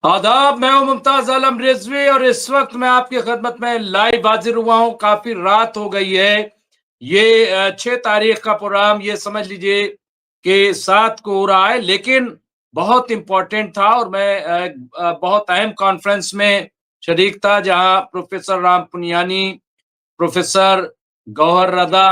आदाब, मैं हूं मुमताज आलम रिजवी और इस वक्त मैं आपकी खिदमत में लाइव हाजिर हुआ हूं। काफी रात हो गई है। ये 6 तारीख का प्रोग्राम, ये समझ लीजिए कि 7 को हो रहा है, लेकिन बहुत इंपॉर्टेंट था और मैं बहुत अहम कॉन्फ्रेंस में शरीक था, जहां प्रोफेसर राम पुनियानी, प्रोफेसर गौहर रदा,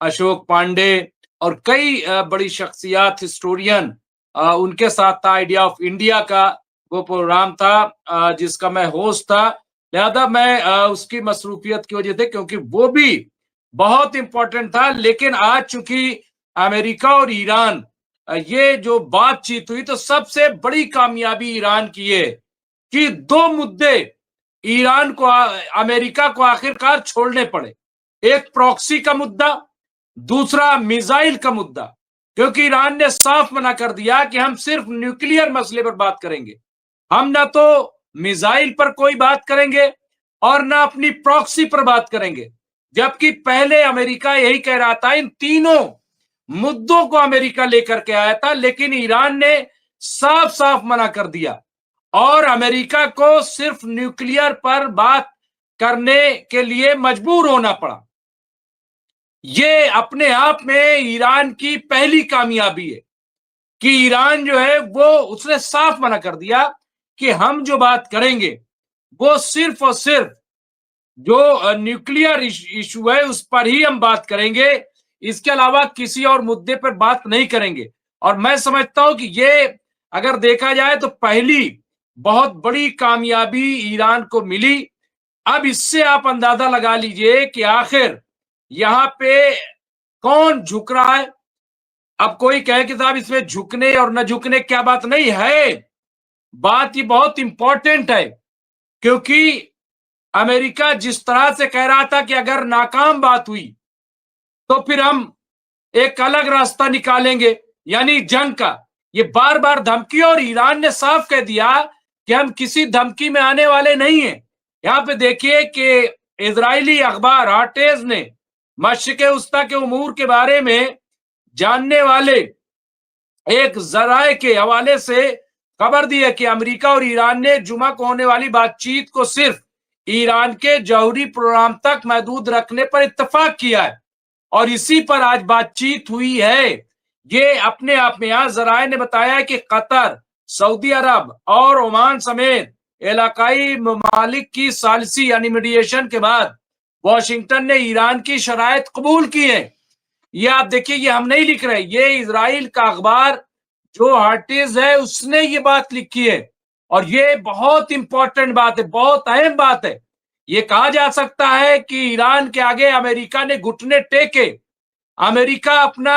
अशोक पांडे और कई बड़ी शख्सियात, हिस्टोरियन उनके साथ था। आइडिया ऑफ इंडिया का वो प्रोग्राम था, जिसका मैं होस्ट था। लिहाजा मैं उसकी मसरूफियत की वजह से, क्योंकि वो भी बहुत इंपॉर्टेंट था, लेकिन आज चूंकि अमेरिका और ईरान ये जो बातचीत हुई, तो सबसे बड़ी कामयाबी ईरान की है कि दो मुद्दे ईरान को, अमेरिका को आखिरकार छोड़ने पड़े। एक प्रॉक्सी का मुद्दा, दूसरा मिसाइल का मुद्दा। क्योंकि ईरान ने साफ मना कर दिया कि हम सिर्फ न्यूक्लियर मसले पर बात करेंगे, हम ना तो मिसाइल पर कोई बात करेंगे और ना अपनी प्रॉक्सी पर बात करेंगे। जबकि पहले अमेरिका यही कह रहा था, इन तीनों मुद्दों को अमेरिका लेकर के आया था, लेकिन ईरान ने साफ साफ मना कर दिया और अमेरिका को सिर्फ न्यूक्लियर पर बात करने के लिए मजबूर होना पड़ा। ये अपने आप में ईरान की पहली कामयाबी है कि ईरान जो है वो उसने साफ मना कर दिया कि हम जो बात करेंगे वो सिर्फ और सिर्फ जो न्यूक्लियर इशू है उस पर ही हम बात करेंगे, इसके अलावा किसी और मुद्दे पर बात नहीं करेंगे। और मैं समझता हूं कि ये अगर देखा जाए तो पहली बहुत बड़ी कामयाबी ईरान को मिली। अब इससे आप अंदाजा लगा लीजिए कि आखिर यहां पे कौन झुक रहा है। अब कोई कहे कि साहब इसमें झुकने और न झुकने क्या बात, नहीं है, बात ये बहुत इंपॉर्टेंट है। क्योंकि अमेरिका जिस तरह से कह रहा था कि अगर नाकाम बात हुई तो फिर हम एक अलग रास्ता निकालेंगे, यानी जंग का, ये बार बार धमकी, और ईरान ने साफ कह दिया कि हम किसी धमकी में आने वाले नहीं हैं। यहां पे देखिए कि इजरायली अखबार हार्टेज ने मशरिक वस्ता के उमूर के बारे में जानने वाले एक जराए के हवाले से खबर दी है कि अमेरिका और ईरान ने जुमा को होने वाली बातचीत को सिर्फ ईरान के जौहरी प्रोग्राम तक महदूद रखने पर इत्तेफाक किया है और इसी पर आज बातचीत हुई है। ये अपने आप में, यहां जराए ने बताया है कि कतर, सऊदी अरब और ओमान समेत इलाकाई ममालिक की सालिसी यानी मीडिएशन के बाद वॉशिंगटन ने ईरान की शराइत कबूल की है। ये आप देखिए, ये हम नहीं लिख रहे, ये इजराइल का अखबार जो हार्टेज है उसने ये बात लिखी है। और ये बहुत इंपॉर्टेंट बात है, बहुत अहम बात है। ये कहा जा सकता है कि ईरान के आगे अमेरिका ने घुटने टेके। अमेरिका अपना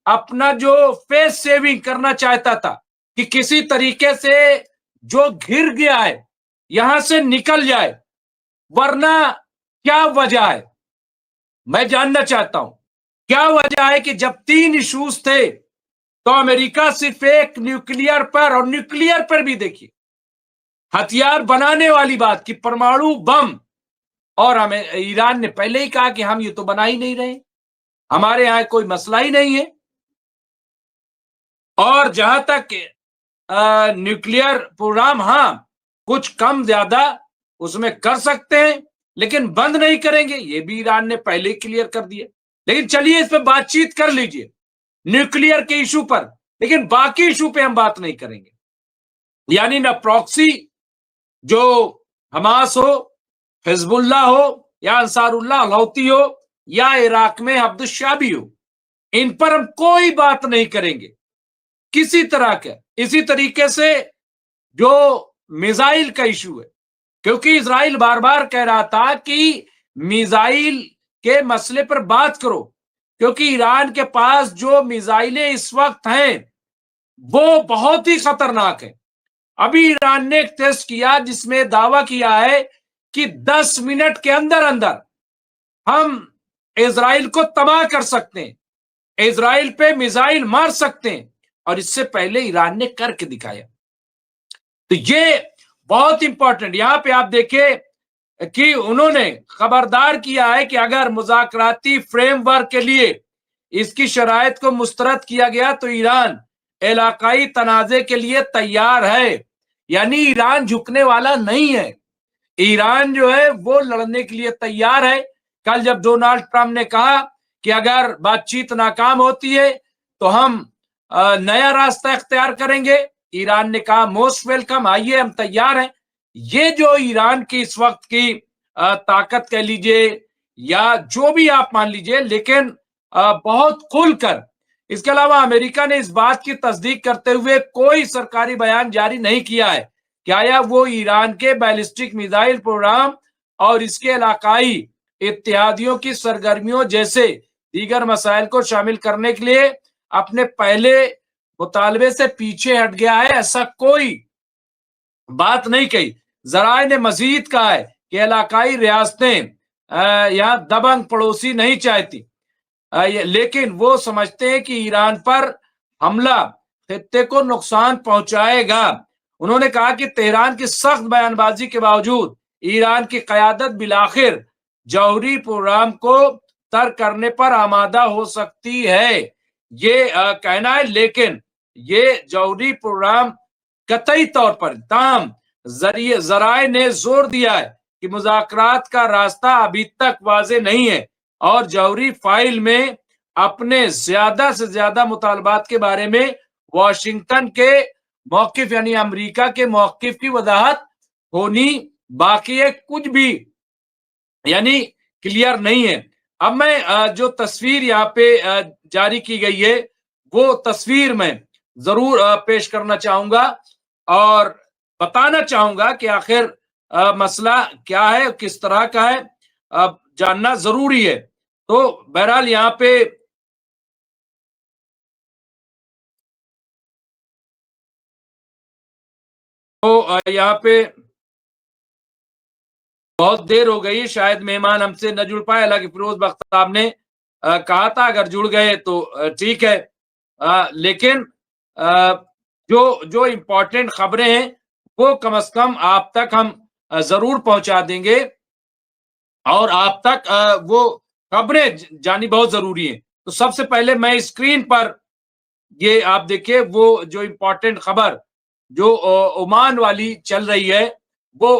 अपना जो फेस सेविंग करना चाहता था कि किसी तरीके से जो घिर गया है यहां से निकल जाए, वरना क्या वजह है, मैं जानना चाहता हूं। क्या वजह है कि जब 3 इश्यूज थे तो अमेरिका सिर्फ एक न्यूक्लियर पर, और न्यूक्लियर पर भी देखिए हथियार बनाने वाली बात की, परमाणु बम, और हमें ईरान ने पहले ही कहा कि हम ये तो बना ही नहीं रहे, हमारे यहां कोई मसला ही नहीं है। और जहां तक न्यूक्लियर प्रोग्राम, हां कुछ कम ज्यादा उसमें कर सकते हैं, लेकिन बंद नहीं करेंगे, ये भी ईरान ने पहले ही क्लियर कर दिया। लेकिन चलिए इस पर बातचीत कर लीजिए न्यूक्लियर के इशू पर, लेकिन बाकी इशू पे हम बात नहीं करेंगे। यानी ना प्रॉक्सी, जो हमास हो, हिजबुल्ला हो या अंसारुल्लाह लौती हो या इराक में अब्दुल हो, इन पर हम कोई बात नहीं करेंगे किसी तरह के। इसी तरीके से जो मिसाइल का इशू है, क्योंकि इजराइल बार बार कह रहा था कि मिसाइल के मसले पर बात करो, क्योंकि ईरान के पास जो मिसाइलें इस वक्त हैं वो बहुत ही खतरनाक है। अभी ईरान ने एक टेस्ट किया जिसमें दावा किया है कि 10 मिनट के अंदर अंदर हम इजराइल को तबाह कर सकते हैं, इजराइल पे मिसाइल मार सकते हैं, और इससे पहले ईरान ने करके दिखाया। तो ये बहुत इंपॉर्टेंट, यहां पे आप देखें कि उन्होंने खबरदार किया है कि अगर मुज़ाकराती फ्रेमवर्क के लिए इसकी शराइत को मुस्तरद किया गया तो ईरान इलाकाई तनाज़े के लिए तैयार है। यानी ईरान झुकने वाला नहीं है। ईरान जो है वो लड़ने के लिए तैयार है। कल जब डोनाल्ड ट्रंप ने कहा कि अगर बातचीत नाकाम होती है तो हम नया रास्ता इख्तियार करेंगे, ईरान ने कहा मोस्ट वेलकम, आइए हम तैयार हैं। ये जो ईरान की इस वक्त की ताकत कह लीजिए या जो भी आप मान लीजिए, लेकिन बहुत खुलकर, इसके अलावा अमेरिका ने इस बात की तस्दीक करते हुए कोई सरकारी बयान जारी नहीं किया है कि आया वो ईरान के बैलिस्टिक मिसाइल प्रोग्राम और इसके इलाकाई इत्तेहादियों की सरगर्मियों जैसे दीगर मसाइल को शामिल करने के लिए अपने पहले मुतालबे से पीछे हट गया है, ऐसा कोई बात नहीं कही। जराए ने मजीद कहा है कि इलाकाई रियासतें यहां दबंग पड़ोसी नहीं चाहती, लेकिन वो समझते हैं कि ईरान पर हमला खित्ते को नुकसान पहुंचाएगा। उन्होंने कहा कि तेहरान की सख्त बयानबाजी के बावजूद ईरान की कयादत बिलाखिर जौहरी प्रोग्राम को तर्क करने पर आमादा हो सकती है, ये कहना है। लेकिन ये जौहरी प्रोग्राम कतई तौर पर ताम जराए ने जोर दिया है कि मुज़ाकरात का रास्ता अभी तक वाज़े नहीं है और जौहरी फाइल में अपने ज्यादा से ज्यादा मुतालबात के बारे में वॉशिंगटन के मौकिफ यानी अमेरिका के मौकिफ की वजाहत होनी बाकी है, कुछ भी यानी क्लियर नहीं है। अब मैं जो तस्वीर यहाँ पे जारी की गई है वो तस्वीर मैं जरूर पेश करना चाहूंगा और बताना चाहूंगा कि आखिर मसला क्या है, किस तरह का है, जानना जरूरी है। तो बहरहाल यहाँ पे तो यहाँ पे बहुत देर हो गई, शायद मेहमान हमसे न जुड़ पाए। हालांकि फिरोज बख्त साहब ने कहा था अगर जुड़ गए तो ठीक है, लेकिन जो जो इम्पोर्टेंट खबरें हैं वो कम से कम आप तक हम जरूर पहुंचा देंगे और आप तक वो खबरें जानी बहुत जरूरी है। तो सबसे पहले मैं स्क्रीन पर ये आप देखिए वो जो इम्पोर्टेंट खबर जो ओमान वाली चल रही है वो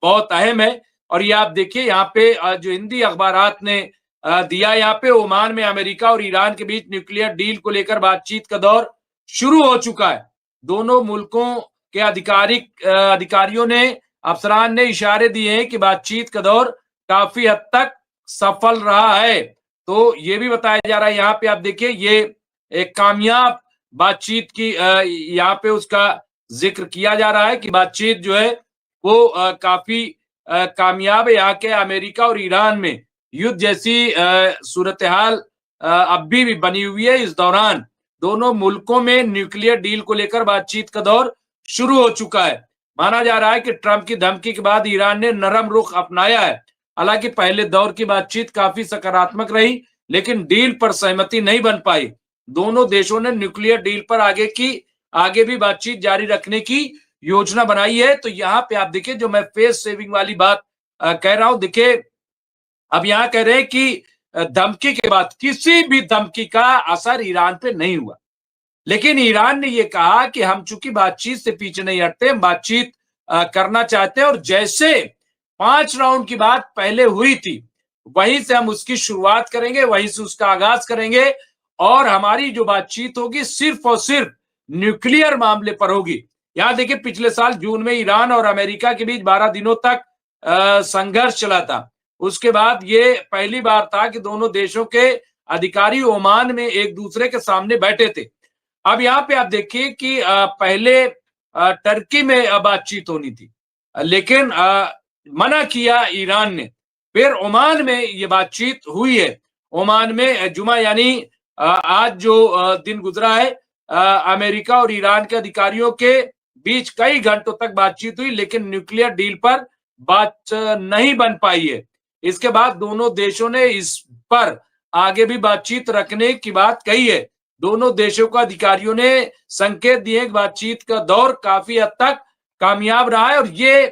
बहुत अहम है। और ये आप देखिए यहाँ पे जो हिंदी अखबारात ने दिया, यहाँ पे ओमान में अमेरिका और ईरान के बीच न्यूक्लियर डील को लेकर बातचीत का दौर शुरू हो चुका है। दोनों मुल्कों के अधिकारियों ने, अफसरान ने इशारे दिए हैं कि बातचीत का दौर काफी हद तक सफल रहा है। तो ये भी बताया जा रहा है, यहाँ पे आप देखिए ये एक कामयाब बातचीत की यहाँ पे उसका जिक्र किया जा रहा है कि बातचीत जो है वो काफी कामयाब है। यहाँ के अमेरिका और ईरान में युद्ध जैसी सूरत हाल अब भी बनी हुई है। इस दौरान दोनों मुल्कों में न्यूक्लियर डील को लेकर बातचीत का दौर शुरू हो चुका है। माना जा रहा है कि ट्रंप की धमकी के बाद ईरान ने नरम रुख अपनाया है। हालांकि पहले दौर की बातचीत काफी सकारात्मक रही, लेकिन डील पर सहमति नहीं बन पाई। दोनों देशों ने न्यूक्लियर डील पर आगे भी बातचीत जारी रखने की योजना बनाई है। तो यहाँ पे आप देखिए जो मैं फेस सेविंग वाली बात कह रहा हूं, देखिए अब यहाँ कह रहे हैं कि धमकी के बाद किसी भी धमकी का असर ईरान पे नहीं हुआ, लेकिन ईरान ने यह कहा कि हम चूंकि बातचीत से पीछे नहीं हटते, हम बातचीत करना चाहते हैं और जैसे 5 राउंड की बात पहले हुई थी वहीं से हम उसकी शुरुआत करेंगे, वहीं से उसका आगाज करेंगे और हमारी जो बातचीत होगी सिर्फ और सिर्फ न्यूक्लियर मामले पर होगी। यहां देखिए पिछले साल जून में ईरान और अमेरिका के बीच 12 दिनों तक संघर्ष चला था। उसके बाद ये पहली बार था कि दोनों देशों के अधिकारी ओमान में एक दूसरे के सामने बैठे थे। अब यहाँ पे आप देखिए कि पहले टर्की में बातचीत होनी थी, लेकिन मना किया ईरान ने। फिर ओमान में ये बातचीत हुई है। ओमान में जुमा यानी आज जो दिन गुजरा है, अमेरिका और ईरान के अधिकारियों के बीच कई घंटों तक बातचीत हुई, लेकिन न्यूक्लियर डील पर बात नहीं बन पाई है। इसके बाद दोनों देशों ने इस पर आगे भी बातचीत रखने की बात कही है। दोनों देशों के अधिकारियों ने संकेत दिए कि बातचीत का दौर काफी हद तक कामयाब रहा है। और ये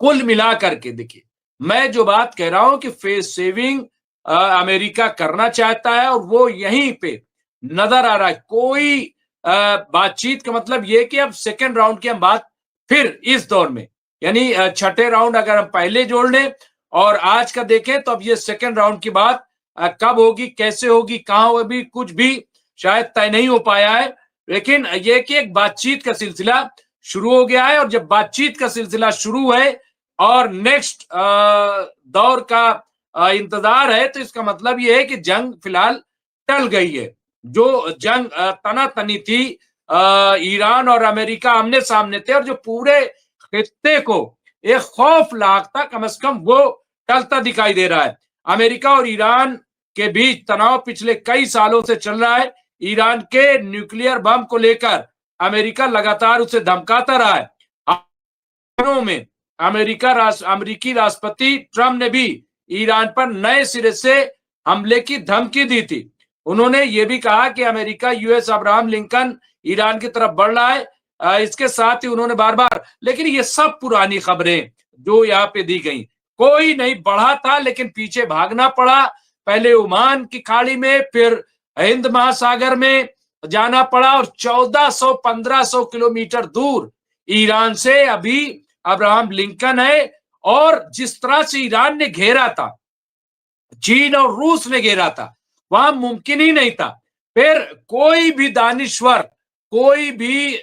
कुल मिला करके देखिए मैं जो बात कह रहा हूं कि फेस सेविंग अमेरिका करना चाहता है और वो यहीं पे नजर आ रहा है। कोई बातचीत का मतलब ये कि अब सेकेंड राउंड की हम बात फिर इस दौर में, यानी छठे राउंड अगर हम पहले जोड़ लें और आज का देखें तो अब ये सेकेंड राउंड की बात कब होगी, कैसे होगी, कहां होगी, कुछ भी शायद तय नहीं हो पाया है। लेकिन ये कि एक बातचीत का सिलसिला शुरू हो गया है और जब बातचीत का सिलसिला शुरू है और नेक्स्ट दौर का इंतजार है तो इसका मतलब ये है कि जंग फिलहाल टल गई है। जो जंग तनातनी थी, ईरान और अमेरिका आमने सामने थे और जो पूरे खित्ते को एक खौफ लाग था, कम से कम वो टलता दिखाई दे रहा है। अमेरिका और ईरान के बीच तनाव पिछले कई सालों से चल रहा है। ईरान के न्यूक्लियर बम को लेकर अमेरिका लगातार उसे धमकाता रहा है। में अमेरिकी राष्ट्रपति ट्रंप ने भी ईरान पर नए सिरे से हमले की धमकी दी थी। उन्होंने ये भी कहा कि America US Abraham Lincoln Iran की तरफ बढ़ रहा है। इसके साथ ही उन्होंने बार बार, लेकिन ये सब पुरानी खबरें जो यहाँ पे दी गई, कोई नहीं बढ़ा था लेकिन पीछे भागना पड़ा। पहले ओमान की खाड़ी में, फिर हिंद महासागर में जाना पड़ा और 1400-1500 किलोमीटर दूर ईरान से अभी अब्राहम लिंकन है। और जिस तरह से ईरान ने घेरा था, चीन और रूस ने घेरा था, वहां मुमकिन ही नहीं था। फिर कोई भी दानिश्वर, कोई भी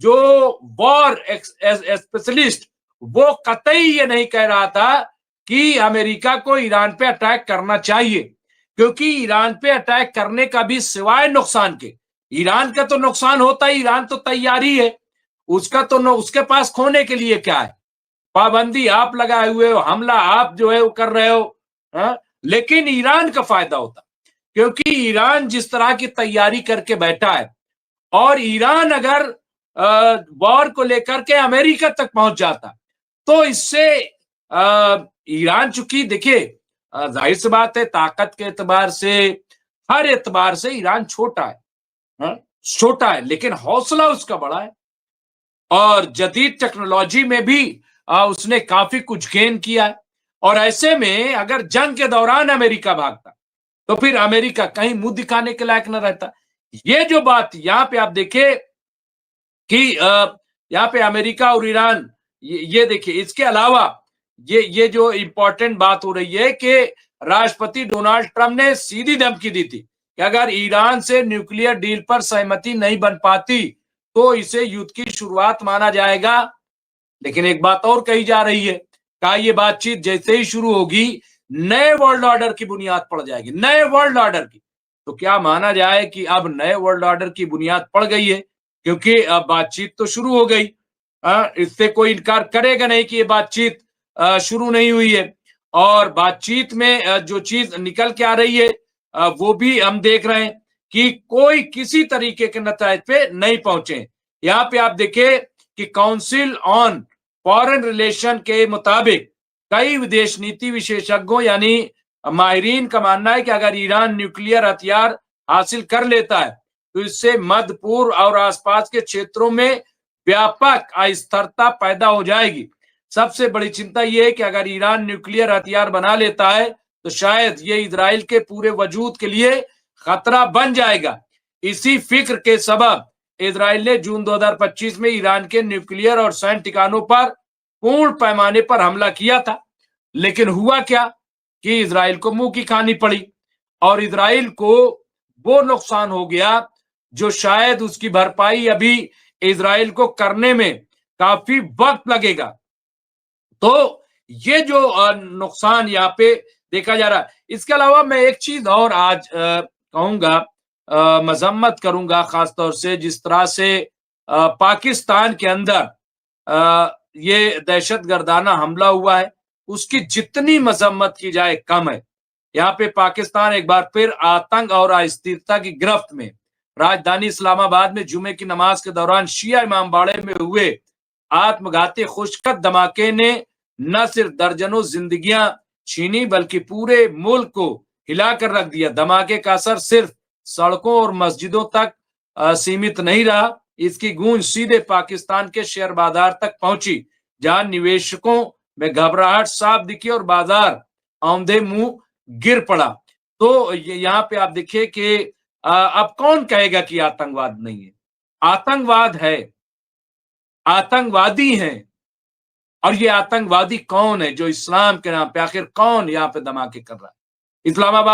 जो वॉर स्पेशलिस्ट, वो कतई ये नहीं कह रहा था कि अमेरिका को ईरान पे अटैक करना चाहिए, क्योंकि ईरान पे अटैक करने का भी सिवाय नुकसान के, ईरान का तो नुकसान होता है, ईरान तो तैयारी है उसका, तो उसके पास खोने के लिए क्या है, पाबंदी आप लगाए हुए हो, हमला आप जो है वो कर रहे हो, हा? लेकिन ईरान का फायदा होता, क्योंकि ईरान जिस तरह की तैयारी करके बैठा है और ईरान अगर वॉर को लेकर के अमेरिका तक पहुंच जाता तो इससे ईरान, चूंकि देखिए जाहिर सी बात है ताकत के एतबार से, हर एतबार से ईरान छोटा है, हा? छोटा है, लेकिन हौसला उसका बड़ा है और जदीद टेक्नोलॉजी में भी उसने काफी कुछ गेन किया है। और ऐसे में अगर जंग के दौरान अमेरिका भागता तो फिर अमेरिका कहीं मुंह दिखाने के लायक न रहता। ये जो बात यहाँ पे आप देखें कि यहाँ पे अमेरिका और ईरान, ये देखिए, इसके अलावा ये जो इंपॉर्टेंट बात हो रही है कि राष्ट्रपति डोनाल्ड ट्रंप ने सीधी धमकी दी थी कि अगर ईरान से न्यूक्लियर डील पर सहमति नहीं बन पाती तो इसे युद्ध की शुरुआत माना जाएगा। लेकिन एक बात और कही जा रही है, कहा ये बातचीत जैसे ही शुरू होगी नए वर्ल्ड ऑर्डर की बुनियाद पड़ जाएगी, नए वर्ल्ड ऑर्डर की। तो क्या माना जाए कि अब नए वर्ल्ड ऑर्डर की बुनियाद पड़ गई है, क्योंकि अब बातचीत तो शुरू हो गई। इससे कोई इनकार करेगा नहीं कि ये बातचीत शुरू नहीं हुई है और बातचीत में जो चीज निकल के आ रही है वो भी हम देख रहे हैं कि कोई किसी तरीके के नतीजे पे नहीं पहुंचे। यहाँ पे आप देखें कि काउंसिल ऑन फॉरेन रिलेशन के मुताबिक कई विदेश नीति विशेषज्ञों यानी माहिरीन का मानना है कि अगर ईरान न्यूक्लियर हथियार हासिल कर लेता है तो इससे मध्य पूर्व और आसपास के क्षेत्रों में व्यापक अस्थिरता पैदा हो जाएगी। सबसे बड़ी चिंता यह है कि अगर ईरान न्यूक्लियर हथियार बना लेता है तो शायद ये इजराइल के पूरे वजूद के लिए खतरा बन जाएगा। इसी फिक्र के सबब इजराइल ने जून 2025 में ईरान के न्यूक्लियर और सैन्य ठिकानों पर पूर्ण पैमाने पर हमला किया था। लेकिन हुआ क्या कि इजराइल को मुंह की खानी पड़ी और इजराइल को वो नुकसान हो गया जो शायद उसकी भरपाई अभी इजराइल को करने में काफी वक्त लगेगा। तो ये जो नुकसान यहाँ पे देखा जा रहा है। इसके अलावा मैं एक चीज और आज कहूंगा, मजम्मत करूंगा खासतौर से जिस तरह से पाकिस्तान के अंदर ये दहशतगर्दाना हमला हुआ है, उसकी जितनी मजम्मत की जाए कम है। यहाँ पे पाकिस्तान एक बार फिर आतंक और अस्थिरता की गिरफ्त में। राजधानी इस्लामाबाद में जुमे की नमाज के दौरान शिया इमामबाड़े में हुए आत्मघाती खुशखत धमाके ने न सिर्फ दर्जनों जिंदगियां छीनी बल्कि पूरे मुल्क को हिलाकर रख दिया। धमाके का असर सिर्फ सड़कों और मस्जिदों तक सीमित नहीं रहा, इसकी गूंज सीधे पाकिस्तान के शेयर बाजार तक पहुंची, जहां निवेशकों में घबराहट साफ दिखी और बाजार औंधे मुंह गिर पड़ा। तो यहाँ पे आप देखिए कि अब कौन कहेगा कि आतंकवाद नहीं है, आतंकवाद है, आतंकवादी हैं। और ये आतंकवादी कौन है जो इस्लाम के नाम पे, आखिर कौन यहाँ पे धमाके कर रहा है? इस्लामाबाद